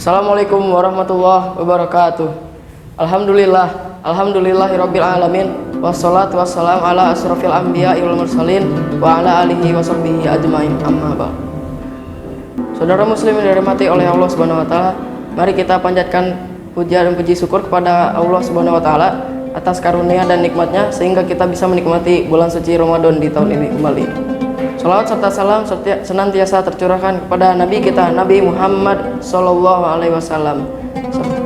Assalamualaikum warahmatullahi wabarakatuh. Alhamdulillahirabbil alamin. Wassalatu wassalamu ala asrofil anbiya'i wal mursalin wa ala alihi wa sahbihi ajmain. Amma ba'd. Saudara muslim yang dirahmati oleh Allah Subhanahu wa taala, mari kita panjatkan puja dan puji syukur kepada Allah Subhanahu wa taala atas karunia dan nikmatnya sehingga kita bisa menikmati bulan suci Ramadan di tahun ini kembali. Salawat serta salam senantiasa tercurahkan kepada Nabi kita, Nabi Muhammad Sallallahu Alaihi Wasallam.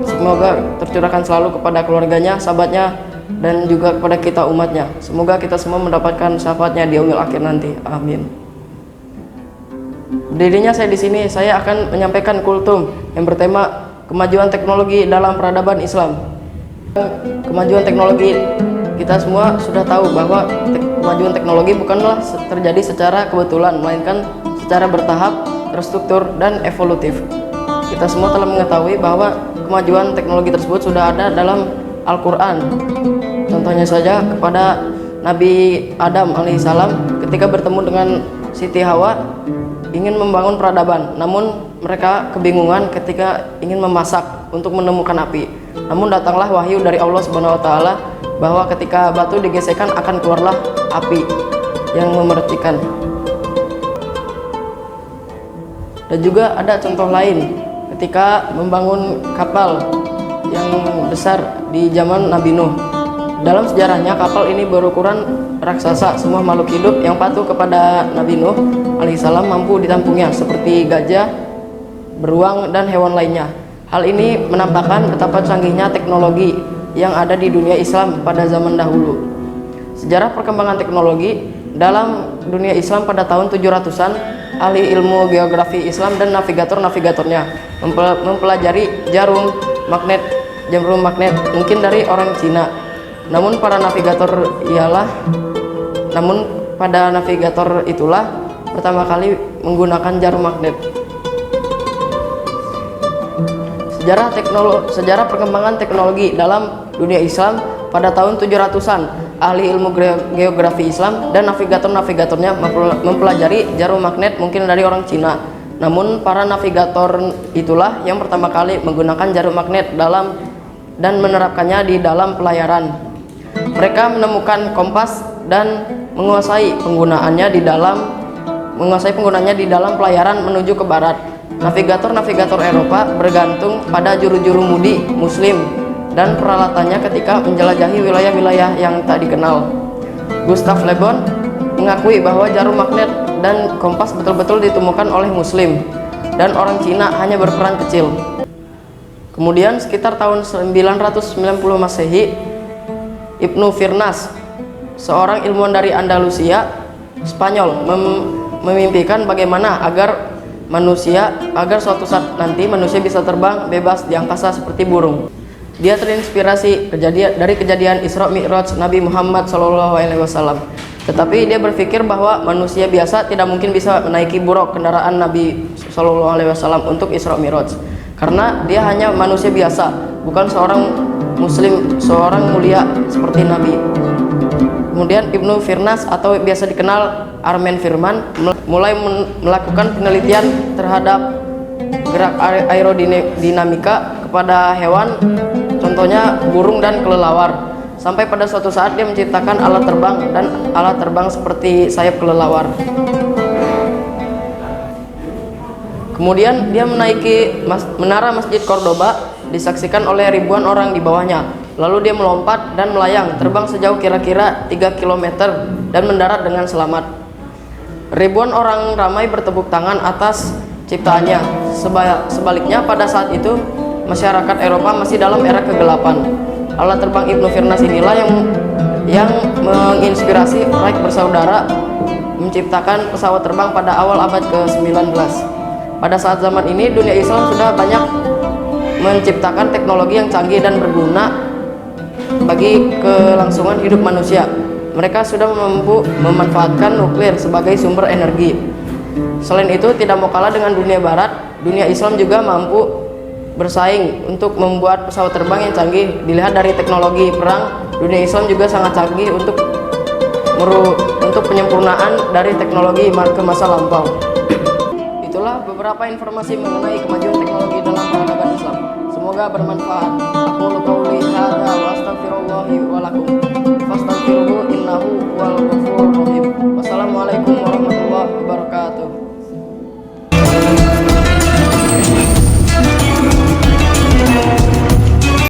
Semoga tercurahkan selalu kepada keluarganya, sahabatnya, dan juga kepada kita umatnya. Semoga kita semua mendapatkan syafaatnya di yaumil akhir nanti. Amin. Berdirinya saya di sini, saya akan menyampaikan kultum yang bertema kemajuan teknologi dalam peradaban Islam. Kemajuan teknologi, kita semua sudah tahu bahwa kemajuan teknologi bukanlah terjadi secara kebetulan, melainkan secara bertahap, terstruktur, dan evolutif. Kita semua telah mengetahui bahwa kemajuan teknologi tersebut sudah ada dalam Al-Quran. Contohnya saja kepada Nabi Adam alaihissalam ketika bertemu dengan Siti Hawa ingin membangun peradaban, namun mereka kebingungan ketika ingin memasak untuk menemukan api. Namun datanglah wahyu dari Allah Subhanahu wa taala bahwa ketika batu digesekkan akan keluarlah api yang memercikan. Dan juga ada contoh lain ketika membangun kapal yang besar di zaman Nabi Nuh. Dalam sejarahnya kapal ini berukuran raksasa. Semua makhluk hidup yang patuh kepada Nabi Nuh alaihissalam mampu ditampungnya seperti gajah, beruang, dan hewan lainnya. Hal ini menampakkan betapa canggihnya teknologi yang ada di dunia Islam pada zaman dahulu. Sejarah perkembangan teknologi dalam dunia Islam pada tahun 700-an, ahli ilmu geografi Islam dan navigator-navigatornya mempelajari jarum magnet mungkin dari orang Cina. Namun pada navigator itulah pertama kali menggunakan jarum magnet. Sejarah perkembangan teknologi dalam dunia Islam pada tahun 700-an, ahli ilmu geografi Islam dan navigator-navigatornya mempelajari jarum magnet mungkin dari orang Cina. Namun para navigator itulah yang pertama kali menggunakan jarum magnet dan menerapkannya di dalam pelayaran. Mereka menemukan kompas dan menguasai penggunaannya di dalam pelayaran menuju ke barat. Navigator-navigator Eropa bergantung pada juru-juru mudi Muslim dan peralatannya ketika menjelajahi wilayah-wilayah yang tak dikenal. Gustav Le Bon mengakui bahwa jarum magnet dan kompas betul-betul ditemukan oleh Muslim dan orang Cina hanya berperan kecil. Kemudian sekitar tahun 990 Masehi, Ibnu Firnas, seorang ilmuwan dari Andalusia, Spanyol, memimpikan bagaimana agar suatu saat nanti manusia bisa terbang bebas di angkasa seperti burung. Dia terinspirasi dari kejadian Isra Mi'raj Nabi Muhammad SAW. Tetapi dia berpikir bahwa manusia biasa tidak mungkin bisa menaiki buruk kendaraan Nabi SAW untuk Isra Mi'raj, karena dia hanya manusia biasa, bukan seorang muslim, seorang mulia seperti Nabi. Kemudian Ibnu Firnas atau biasa dikenal Armen Firman mulai melakukan penelitian terhadap gerak aerodinamika kepada hewan, contohnya burung dan kelelawar. Sampai pada suatu saat dia menciptakan alat terbang seperti sayap kelelawar. Kemudian dia menaiki menara Masjid Cordoba, disaksikan oleh ribuan orang di bawahnya. Lalu dia melompat dan melayang, terbang sejauh kira-kira 3 km dan mendarat dengan selamat. Ribuan orang ramai bertepuk tangan atas ciptaannya. Sebaliknya pada saat itu masyarakat Eropa masih dalam era kegelapan. Alat terbang Ibnu Firnas inilah yang menginspirasi Wright bersaudara menciptakan pesawat terbang pada awal abad ke-19. Pada saat zaman ini dunia Islam sudah banyak menciptakan teknologi yang canggih dan berguna bagi kelangsungan hidup manusia. Mereka sudah mampu memanfaatkan nuklir sebagai sumber energi. Selain itu, tidak mau kalah dengan dunia barat, dunia Islam juga mampu bersaing untuk membuat pesawat terbang yang canggih. Dilihat dari teknologi perang, dunia Islam juga sangat canggih untuk penyempurnaan dari teknologi ke masa lampau. Itulah beberapa informasi mengenai kemajuan teknologi dalam peradaban Islam. Semoga bermanfaat. Aqulu qauli hadza wa astaghfirullahi wa lakum. Fastaghfiruhu innahu huwal ghafurur rahim. Wassalamualaikum